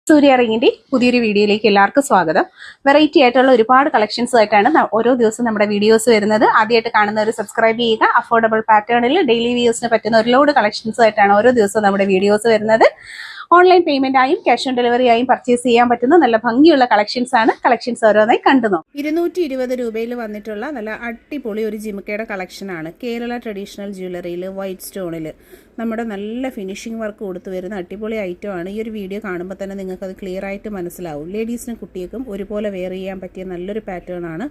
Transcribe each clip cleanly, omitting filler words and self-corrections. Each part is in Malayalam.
സൂര്യ റിങ്ങിന്റെ പുതിയൊരു വീഡിയോയിലേക്ക് എല്ലാവർക്കും സ്വാഗതം. വെറൈറ്റി ആയിട്ടുള്ള ഒരുപാട് കളക്ഷൻസ് ആയിട്ടാണ് ഓരോ ദിവസം നമ്മുടെ വീഡിയോസ് വരുന്നത്. ആദ്യമായിട്ട് കാണുന്നവർ സബ്സ്ക്രൈബ് ചെയ്യുക. അഫോർഡബിൾ പാറ്റേണിൽ ഡെയിലി വ്യൂസിന് പറ്റുന്ന ഒരുപാട് കളക്ഷൻസ് ആയിട്ടാണ് ഓരോ ദിവസവും നമ്മുടെ വീഡിയോസ് വരുന്നത്. ഓൺലൈൻ പേയ്മെന്റ് ആയും ക്യാഷ് ഓൺ ഡെലിവറി ആയും പർച്ചേസ് ചെയ്യാൻ പറ്റുന്ന നല്ല ഭംഗിയുള്ള കളക്ഷൻസ് ആണ്. കളക്ഷൻസ് ഓരോന്നായി കണ്ടുനോ. 220 രൂപയിൽ വന്നിട്ടുള്ള നല്ല അടിപൊളി ഒരു ജിമിക്കയുടെ കളക്ഷൻ ആണ്. കേരള ട്രഡീഷണൽ ജ്വല്ലറിയിൽ വൈറ്റ് സ്റ്റോണിൽ നമ്മുടെ നല്ല ഫിനിഷിംഗ് വർക്ക് കൊടുത്തു വരുന്ന അടിപൊളി ഐറ്റം ആണ്. ഈ ഒരു വീഡിയോ കാണുമ്പോൾ തന്നെ നിങ്ങൾക്ക് അത് ക്ലിയർ ആയിട്ട് മനസ്സിലാവും. ലേഡീസിനും കുട്ടികൾക്കും ഒരുപോലെ വെയർ ചെയ്യാൻ പറ്റിയ നല്ലൊരു പാറ്റേൺ ആണ്.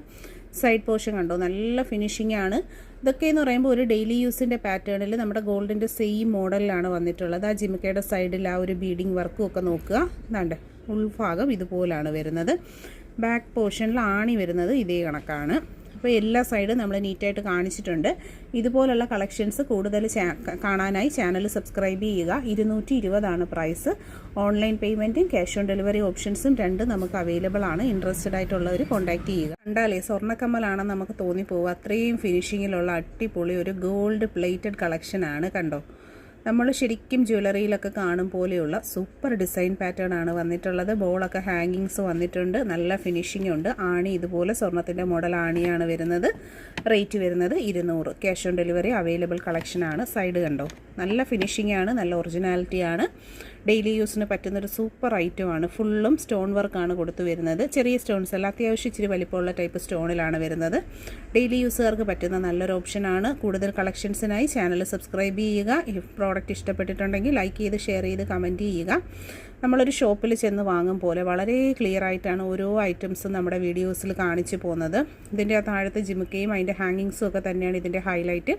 സൈഡ് പോർഷൻ കണ്ടോ, നല്ല ഫിനിഷിംഗ് ആണ്. ഇതൊക്കെ എന്ന് പറയുമ്പോൾ ഒരു ഡെയിലി യൂസിൻ്റെ പാറ്റേണിൽ നമ്മുടെ ഗോൾഡിൻ്റെ സെയിം മോഡലിലാണ് വന്നിട്ടുള്ളത്. ആ ജിമിക്കയുടെ സൈഡിൽ ആ ഒരു ബീഡിങ് വർക്കും ഒക്കെ നോക്കുക. എന്താണ്ട് ഉൾഭാഗം ഇതുപോലാണ് വരുന്നത്. ബാക്ക് പോർഷനിൽ ആണി വരുന്നത് ഇതേ കണക്കാണ്. അപ്പോൾ എല്ലാ സൈഡും നമ്മൾ നീറ്റായിട്ട് കാണിച്ചിട്ടുണ്ട്. ഇതുപോലുള്ള കളക്ഷൻസ് കൂടുതൽ കാണാനായി ചാനൽ സബ്സ്ക്രൈബ് ചെയ്യുക. 220 പ്രൈസ്. ഓൺലൈൻ പേയ്മെൻറ്റും ക്യാഷ് ഓൺ ഡെലിവറി ഓപ്ഷൻസും രണ്ടും നമുക്ക് അവൈലബിൾ ആണ്. ഇൻട്രസ്റ്റഡ് ആയിട്ടുള്ളവർ കോൺടാക്ട് ചെയ്യുക. കണ്ടാലേ സ്വർണ്ണക്കമ്മലാണെന്ന് നമുക്ക് തോന്നിപ്പോവുക. അത്രയും ഫിനിഷിങ്ങിലുള്ള അടിപൊളി ഒരു ഗോൾഡ് പ്ലേറ്റഡ് കളക്ഷനാണ്. കണ്ടോ, നമ്മൾ ശരിക്കും ജ്വല്ലറിയിലൊക്കെ കാണും പോലെയുള്ള സൂപ്പർ ഡിസൈൻ പാറ്റേൺ ആണ് വന്നിട്ടുള്ളത്. ബോളൊക്കെ ഹാങ്ങിങ്സ് വന്നിട്ടുണ്ട്. നല്ല ഫിനിഷിംഗ് ഉണ്ട്. ആണി ഇതുപോലെ സ്വർണ്ണത്തിൻ്റെ മോഡൽ ആണിയാണ് വരുന്നത്. റേറ്റ് വരുന്നത് 200. ക്യാഷ് ഓൺ ഡെലിവറി അവൈലബിൾ കളക്ഷനാണ്. സൈഡ് കണ്ടോ, നല്ല ഫിനിഷിംഗ് ആണ്, നല്ല ഒറിജിനാലിറ്റി ആണ്. ഡെയിലി യൂസിന് പറ്റുന്നൊരു സൂപ്പർ ഐറ്റമാണ്. ഫുള്ളും സ്റ്റോൺ വർക്കാണ് കൊടുത്തു വരുന്നത്. ചെറിയ സ്റ്റോൺസ് അല്ല, അത്യാവശ്യം ഇച്ചിരി വലിപ്പമുള്ള ടൈപ്പ് സ്റ്റോണിലാണ് വരുന്നത്. ഡെയിലി യൂസുകാർക്ക് പറ്റുന്ന നല്ലൊരു ഓപ്ഷനാണ്. കൂടുതൽ കളക്ഷൻസിനായി ചാനൽ സബ്സ്ക്രൈബ് ചെയ്യുക. ഈ പ്രോഡക്റ്റ് ഇഷ്ടപ്പെട്ടിട്ടുണ്ടെങ്കിൽ ലൈക്ക് ചെയ്ത് ഷെയർ ചെയ്ത് കമൻറ്റ് ചെയ്യുക. നമ്മളൊരു ഷോപ്പിൽ ചെന്ന് വാങ്ങും പോലെ വളരെ ക്ലിയർ ആയിട്ടാണ് ഓരോ ഐറ്റംസും നമ്മുടെ വീഡിയോസിൽ കാണിച്ചു പോകുന്നത്. ഇതിൻ്റെ താഴത്തെ ജിമിക്കയും അതിൻ്റെ ഹാങ്ങിങ്സും ഒക്കെ തന്നെയാണ് ഇതിൻ്റെ ഹൈലൈറ്റ്.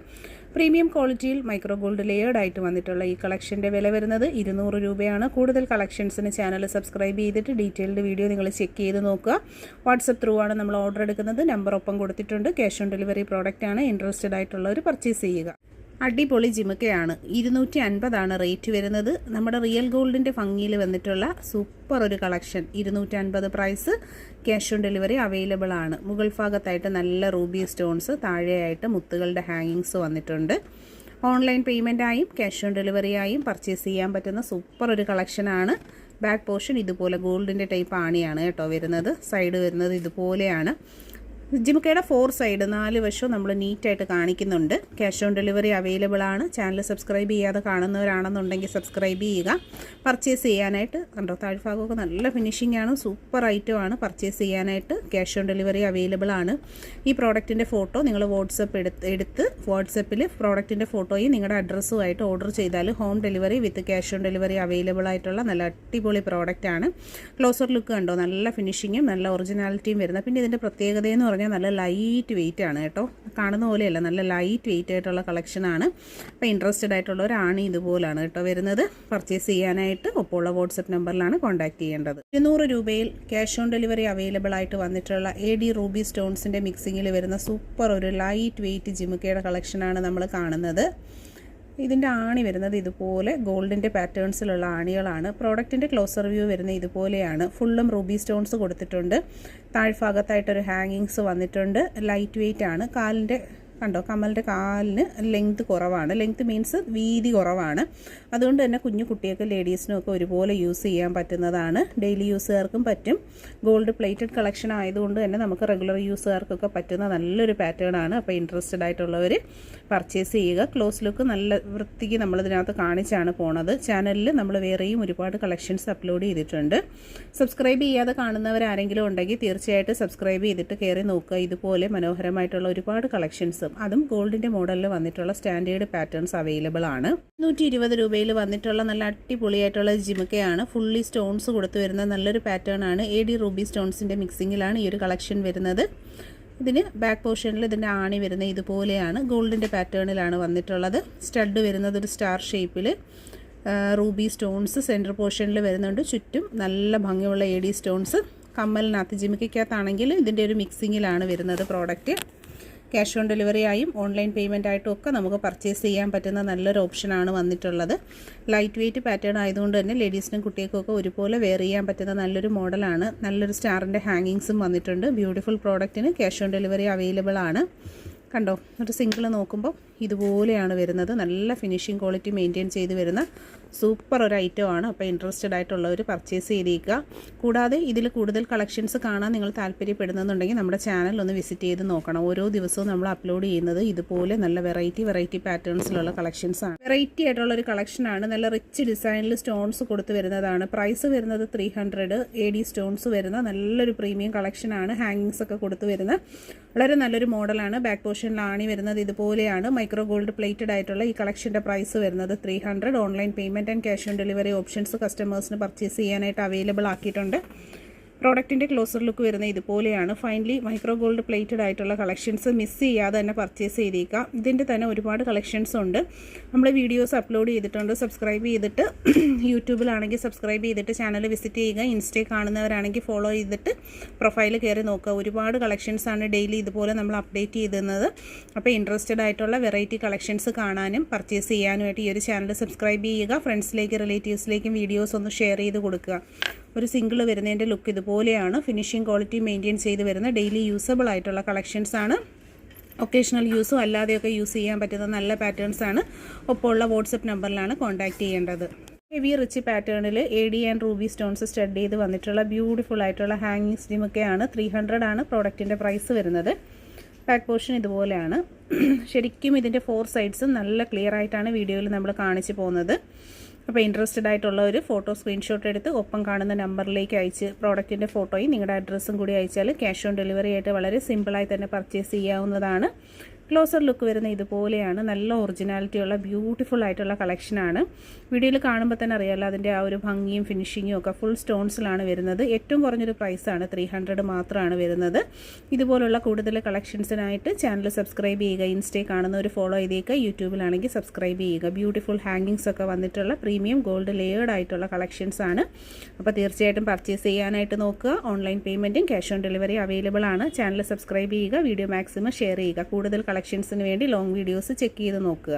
പ്രീമിയം ക്വാളിറ്റിയിൽ മൈക്രോ ഗോൾഡ് ലെയേർഡ് ആയിട്ട് വന്നിട്ടുള്ള ഈ കളക്ഷൻ്റെ വില വരുന്നത് 200 രൂപയാണ്. കൂടുതൽ കളക്ഷൻസിന് ചാനൽ സബ്സ്ക്രൈബ് ചെയ്തിട്ട് ഡീറ്റെയിൽഡ് വീഡിയോ നിങ്ങൾ ചെക്ക് ചെയ്ത് നോക്കുക. വാട്സപ്പ് ത്രൂ ആണ് നമ്മൾ ഓർഡർ എടുക്കുന്നത്. നമ്പർ ഒപ്പം കൊടുത്തിട്ടുണ്ട്. ക്യാഷ് ഓൺ ഡെലിവറി പ്രോഡക്റ്റ് ആണ്. ഇൻട്രസ്റ്റഡ് ആയിട്ടുള്ളവർ പർച്ചേസ് ചെയ്യുക. അടിപൊളി ജിമിക്കയാണ്. 250 റേറ്റ് വരുന്നത്. നമ്മുടെ റിയൽ ഗോൾഡിൻ്റെ ഭംഗിയിൽ വന്നിട്ടുള്ള സൂപ്പർ ഒരു collection. 250 price. Cash on delivery available ആണ്. മുകൾ ഭാഗത്തായിട്ട് നല്ല റൂബി സ്റ്റോൺസ്, താഴെയായിട്ട് മുത്തുകളുടെ ഹാങ്ങിങ്സ് വന്നിട്ടുണ്ട്. ഓൺലൈൻ പേയ്മെൻ്റ് ആയും ക്യാഷ് ഓൺ ഡെലിവറി ആയും പർച്ചേസ് ചെയ്യാൻ പറ്റുന്ന സൂപ്പർ ഒരു കളക്ഷനാണ്. ബാക്ക് പോർഷൻ ഇതുപോലെ ഗോൾഡിൻ്റെ ടൈപ്പ് ആണിയാണ് കേട്ടോ വരുന്നത്. സൈഡ് വരുന്നത് ഇതുപോലെയാണ്. ജിമിക്കയുടെ 4 സൈഡ് 4 വശവും നമ്മൾ നീറ്റായിട്ട് കാണിക്കുന്നുണ്ട്. ക്യാഷ് ഓൺ ഡെലിവറി അവൈലബിൾ ആണ്. ചാനൽ സബ്സ്ക്രൈബ് ചെയ്യാതെ കാണുന്നവരാണെന്നുണ്ടെങ്കിൽ സബ്സ്ക്രൈബ് ചെയ്യുക. പർച്ചേസ് ചെയ്യാനായിട്ട് കണ്ടോ, താഴ്ഭാഗമൊക്കെ നല്ല ഫിനിഷിംഗ് ആണ്. സൂപ്പർ ഐറ്റം ആണ്. പർച്ചേസ് ചെയ്യാനായിട്ട് ക്യാഷ് ഓൺ ഡെലിവറി അവൈലബിൾ ആണ്. ഈ പ്രോഡക്റ്റിൻ്റെ ഫോട്ടോ നിങ്ങൾ എടുത്ത് വാട്സപ്പിൽ പ്രോഡക്റ്റിൻ്റെ ഫോട്ടോയും നിങ്ങളുടെ അഡ്രസ്സുമായിട്ട് ഓർഡർ ചെയ്താൽ home delivery with cash on delivery available ആയിട്ടുള്ള നല്ല അടിപൊളി പ്രോഡക്റ്റ് ആണ്. ക്ലോസർ ലുക്ക് കണ്ടോ, നല്ല ഫിനിഷിങ്ങും നല്ല ഒറിജിനാലിറ്റിയും വരുന്ന. പിന്നെ ഇതിൻ്റെ പ്രത്യേകതയെന്ന് പറഞ്ഞാൽ നല്ല ലൈറ്റ് വെയിറ്റ് ആണ് കേട്ടോ. കാണുന്ന പോലെയല്ല, നല്ല ലൈറ്റ് വെയിറ്റ് ആയിട്ടുള്ള കളക്ഷനാണ്. അപ്പോൾ ഇൻട്രസ്റ്റഡ് ആയിട്ടുള്ളവരാണ് ഇതുപോലാണ് കേട്ടോ വരുന്നത്. പർച്ചേസ് ചെയ്യാനായിട്ട് ഒപ്പമുള്ള വാട്സപ്പ് നമ്പറിലാണ് കോൺടാക്ട് ചെയ്യേണ്ടത്. 200 രൂപയിൽ ക്യാഷ് ഓൺ ഡെലിവറി അവൈലബിൾ ആയിട്ട് വന്നിട്ടുള്ള AD റൂബി സ്റ്റോൺസിൻ്റെ മിക്സിങ്ങിൽ വരുന്ന സൂപ്പർ ഒരു ലൈറ്റ് വെയിറ്റ് ജിമിക്കയുടെ കളക്ഷനാണ് നമ്മൾ കാണുന്നത്. ഇതിൻ്റെ ആണി വരുന്നത് ഇതുപോലെ ഗോൾഡിൻ്റെ പാറ്റേൺസിലുള്ള ആണികളാണ്. പ്രോഡക്റ്റിൻ്റെ ക്ലോസർ വ്യൂ വരുന്നത് ഇതുപോലെയാണ്. ഫുള്ളും റൂബി സ്റ്റോൺസ് കൊടുത്തിട്ടുണ്ട്. താഴ്ഭാഗത്തായിട്ടൊരു ഹാങ്ങിങ്സ് വന്നിട്ടുണ്ട്. ലൈറ്റ് വെയിറ്റ് ആണ്. കാലിൻ്റെ കണ്ടോ, കമ്മലിൻ്റെ കാലിന് ലെങ്ത് കുറവാണ്. ലെങ്ത് മീൻസ് വീതി കുറവാണ്. അതുകൊണ്ട് തന്നെ കുഞ്ഞു കുട്ടികൾക്ക് ലേഡീസിനും ഒക്കെ ഒരുപോലെ യൂസ് ചെയ്യാൻ പറ്റുന്നതാണ്. ഡെയിലി യൂസുകാർക്കും പറ്റും. ഗോൾഡ് പ്ലേറ്റഡ് കളക്ഷൻ ആയതുകൊണ്ട് തന്നെ നമുക്ക് റെഗുലർ യൂസുകാർക്കൊക്കെ പറ്റുന്ന നല്ലൊരു പാറ്റേൺ ആണ്. അപ്പോൾ ഇൻട്രസ്റ്റഡ് ആയിട്ടുള്ളവർ പർച്ചേസ് ചെയ്യുക. ക്ലോസ് ലുക്ക് നല്ല വൃത്തിക്ക് നമ്മളിതിനകത്ത് കാണിച്ചാണ് പോണത്. ചാനലിൽ നമ്മൾ വേറെയും ഒരുപാട് കളക്ഷൻസ് അപ്ലോഡ് ചെയ്തിട്ടുണ്ട്. സബ്സ്ക്രൈബ് ചെയ്യാതെ കാണുന്നവരാരെങ്കിലും ഉണ്ടെങ്കിൽ തീർച്ചയായിട്ടും സബ്സ്ക്രൈബ് ചെയ്തിട്ട് കയറി നോക്കുക. ഇതുപോലെ മനോഹരമായിട്ടുള്ള ഒരുപാട് കളക്ഷൻസ്, അതും ഗോൾഡിൻ്റെ മോഡലിൽ വന്നിട്ടുള്ള സ്റ്റാൻഡേർഡ് പാറ്റേൺസ് അവൈലബിൾ ആണ്. 120 രൂപയിൽ വന്നിട്ടുള്ള നല്ല അടിപൊളിയായിട്ടുള്ള ജിമിക്കയാണ്. ഫുള്ളി സ്റ്റോൺസ് കൊടുത്തു വരുന്ന നല്ലൊരു പാറ്റേൺ ആണ്. AD റൂബി സ്റ്റോൺസിൻ്റെ മിക്സിങ്ങിലാണ് ഈ ഒരു കളക്ഷൻ വരുന്നത്. ഇതിന് ബാക്ക് പോർഷനിൽ ഇതിൻ്റെ ആണി വരുന്നത് ഇതുപോലെയാണ്. ഗോൾഡിൻ്റെ പാറ്റേണിലാണ് വന്നിട്ടുള്ളത്. സ്റ്റഡ് വരുന്നത് ഒരു സ്റ്റാർ ഷേപ്പിൽ. റൂബി സ്റ്റോൺസ് സെൻറ്റർ പോർഷനിൽ വരുന്നുണ്ട്. ചുറ്റും നല്ല ഭംഗിയുള്ള AD സ്റ്റോൺസ്. കമ്മലിനകത്ത് ജിമിക്കകത്താണെങ്കിൽ ഇതിൻ്റെ ഒരു മിക്സിങ്ങിലാണ് വരുന്നത് പ്രോഡക്റ്റ്. ക്യാഷ് ഓൺ ഡെലിവറി ആയും ഓൺലൈൻ പേയ്മെൻ്റ് ആയിട്ടും ഒക്കെ നമുക്ക് പർച്ചേസ് ചെയ്യാൻ പറ്റുന്ന നല്ലൊരു ഓപ്ഷനാണ് വന്നിട്ടുള്ളത്. ലൈറ്റ് വെയിറ്റ് പാറ്റേൺ ആയതുകൊണ്ട് തന്നെ ലേഡീസിനും കുട്ടികൾക്കൊക്കെ ഒരുപോലെ വെയർ ചെയ്യാൻ പറ്റുന്ന നല്ലൊരു മോഡലാണ്. നല്ലൊരു സ്റ്റാറിൻ്റെ ഹാങ്ങിങ്സും വന്നിട്ടുണ്ട്. ബ്യൂട്ടിഫുൾ പ്രോഡക്റ്റിന് ക്യാഷ് ഓൺ ഡെലിവറി അവൈലബിൾ ആണ്. കണ്ടോ, ഒരു സിംഗിൾ നോക്കുമ്പോൾ ഇതുപോലെയാണ് വരുന്നത്. നല്ല ഫിനിഷിംഗ് ക്വാളിറ്റി മെയിൻറ്റെയിൻ ചെയ്ത് വരുന്ന സൂപ്പർ ഒരു ഐറ്റമാണ്. അപ്പോൾ ഇൻട്രസ്റ്റഡ് ആയിട്ടുള്ളവർ പർച്ചേസ് ചെയ്തേക്കുക. കൂടാതെ ഇതിൽ കൂടുതൽ കളക്ഷൻസ് കാണാൻ നിങ്ങൾ താല്പര്യപ്പെടുന്നുണ്ടെങ്കിൽ നമ്മുടെ ചാനൽ ഒന്ന് വിസിറ്റ് ചെയ്ത് നോക്കണം. ഓരോ ദിവസവും നമ്മൾ അപ്ലോഡ് ചെയ്യുന്നത് ഇതുപോലെ നല്ല വെറൈറ്റി പാറ്റേൺസിലുള്ള കളക്ഷൻസാണ്. വെറൈറ്റി ആയിട്ടുള്ള ഒരു കളക്ഷനാണ്. നല്ല റിച്ച് ഡിസൈനിൽ സ്റ്റോൺസ് കൊടുത്ത് വരുന്നതാണ്. പ്രൈസ് വരുന്നത് 300 AD സ്റ്റോൺസ് വരുന്ന നല്ലൊരു പ്രീമിയം കളക്ഷനാണ്. ഹാങ്ങിങ്സ് ഒക്കെ കൊടുത്ത് വരുന്ന വളരെ നല്ലൊരു മോഡലാണ്. ബാക്ക് പോർഷനിൽ ആണി വരുന്നത് ഇതുപോലെയാണ്. മൈക്രോ ഗോൾഡ് പ്ലേറ്റഡ് ആയിട്ടുള്ള ഈ കളക്ഷൻ്റെ പ്രൈസ് വരുന്നത് 300. Online payment and cash on delivery options കസ്റ്റമേഴ്സിന് പർച്ചേസ് ചെയ്യാനായിട്ട് അവൈലബിൾ ആക്കിയിട്ടുണ്ട്. പ്രോഡക്റ്റിൻ്റെ ക്ലോസർ ലുക്ക് വരുന്നത് ഇതുപോലെയാണ്. ഫൈനലി മൈക്രോ ഗോൾഡ് പ്ലേറ്റഡ് ആയിട്ടുള്ള കളക്ഷൻസ് മിസ് ചെയ്യാതെ തന്നെ പർച്ചേസ് ചെയ്തേക്കാം. ഇതിൻ്റെ തന്നെ ഒരുപാട് കളക്ഷൻസ് ഉണ്ട്. നമ്മൾ വീഡിയോസ് അപ്ലോഡ് ചെയ്തിട്ടുണ്ട്. സബ്സ്ക്രൈബ് ചെയ്തിട്ട് യൂട്യൂബിലാണെങ്കിൽ സബ്സ്ക്രൈബ് ചെയ്തിട്ട് ചാനൽ വിസിറ്റ് ചെയ്യുക. ഇൻസ്റ്റയിൽ കാണുന്നവരാണെങ്കിൽ ഫോളോ ചെയ്തിട്ട് പ്രൊഫൈൽ കയറി നോക്കുക. ഒരുപാട് കളക്ഷൻസാണ് ഡെയിലി ഇതുപോലെ നമ്മൾ അപ്ഡേറ്റ് ചെയ്തിരുന്നത്. അപ്പോൾ ഇൻട്രസ്റ്റഡ് ആയിട്ടുള്ള വെറൈറ്റി കളക്ഷൻസ് കാണാനും പർച്ചേസ് ചെയ്യാനുമായിട്ട് ഈ ഒരു ചാനൽ സബ്സ്ക്രൈബ് ചെയ്യുക. ഫ്രണ്ട്സിലേക്ക് റിലേറ്റീവ്സിലേക്കും വീഡിയോസ് ഒന്ന് ഷെയർ ചെയ്ത് കൊടുക്കുക. ഒരു സിംഗിൾ വരുന്നതിൻ്റെ ലുക്ക് ഇതുപോലെയാണ്. ഫിനിഷിംഗ് ക്വാളിറ്റി മെയിൻറ്റെയിൻ ചെയ്ത് വരുന്ന ഡെയിലി യൂസബിൾ ആയിട്ടുള്ള കളക്ഷൻസാണ്. ഒക്കേഷണൽ യൂസും അല്ലാതെയൊക്കെ യൂസ് ചെയ്യാൻ പറ്റുന്ന നല്ല പാറ്റേൺസാണ്. ഒപ്പമുള്ള വാട്സപ്പ് നമ്പറിലാണ് കോൺടാക്റ്റ് ചെയ്യേണ്ടത്. ഹെവി റിച്ച് പാറ്റേണിൽ AD and Ruby stones stud ചെയ്ത് വന്നിട്ടുള്ള ബ്യൂട്ടിഫുൾ ആയിട്ടുള്ള ഹാങ്ങിങ് സ്റ്റിമൊക്കെയാണ്. 300 ആണ് പ്രോഡക്റ്റിൻ്റെ പ്രൈസ് വരുന്നത്. ബാക്ക് പോർഷൻ ഇതുപോലെയാണ്. ശരിക്കും ഇതിൻ്റെ 4 സൈഡ്സും നല്ല ക്ലിയർ ആയിട്ടാണ് വീഡിയോയിൽ നമ്മൾ കാണിച്ചു പോകുന്നത്. അപ്പോൾ ഇൻട്രസ്റ്റഡ് ആയിട്ടുള്ള ഒരു ഫോട്ടോ സ്ക്രീൻഷോട്ട് എടുത്ത് ഒപ്പം കാണുന്ന നമ്പറിലേക്ക് അയച്ച് പ്രോഡക്റ്റിൻ്റെ ഫോട്ടോയും നിങ്ങളുടെ അഡ്രസ്സും കൂടി അയച്ചാൽ ക്യാഷ് ഓൺ ഡെലിവറി ആയിട്ട് വളരെ സിമ്പിളായി തന്നെ പർച്ചേസ് ചെയ്യാവുന്നതാണ്. ക്ലോസർ ലുക്ക് വരുന്ന ഇതുപോലെയാണ്. നല്ല ഒറിജിനാലിറ്റിയുള്ള ബ്യൂട്ടിഫുൾ ആയിട്ടുള്ള കളക്ഷനാണ്. വീഡിയോയിൽ കാണുമ്പോൾ തന്നെ അറിയാമല്ലോ അതിൻ്റെ ആ ഒരു ഭംഗിയും ഫിനിഷിങ്ങും ഒക്കെ. ഫുൾ സ്റ്റോൺസിലാണ് വരുന്നത്. ഏറ്റവും കുറഞ്ഞൊരു പ്രൈസാണ് 300 മാത്രമാണ് വരുന്നത്. ഇതുപോലുള്ള കൂടുതൽ കളക്ഷൻസിനായിട്ട് ചാനൽ സബ്സ്ക്രൈബ് ചെയ്യുക. ഇൻസ്റ്റയിൽ കാണുന്ന ഒരു ഫോളോ ചെയ്തേക്കുക. യൂട്യൂബിലാണെങ്കിൽ സബ്സ്ക്രൈബ് ചെയ്യുക. ബ്യൂട്ടിഫുൾ ഹാങ്ങിങ്സ് ഒക്കെ വന്നിട്ടുള്ള പ്രീമിയം ഗോൾഡ് ലെയേർഡ് ആയിട്ടുള്ള കളക്ഷൻസാണ്. അപ്പോൾ തീർച്ചയായിട്ടും പർച്ചേസ് ചെയ്യാനായിട്ട് നോക്കുക. ഓൺലൈൻ പേയ്മെൻറ്റും ക്യാഷ് ഓൺ ഡെലിവറി അവൈലബിൾ ആണ്. ചാനൽ സബ്സ്ക്രൈബ് ചെയ്യുക. വീഡിയോ മാക്സിമം ഷെയർ ചെയ്യുക. കൂടുതൽ കളക്ഷൻസിന് വേണ്ടി ലോങ് വീഡിയോസ് ചെക്ക് ചെയ്ത് നോക്കുക.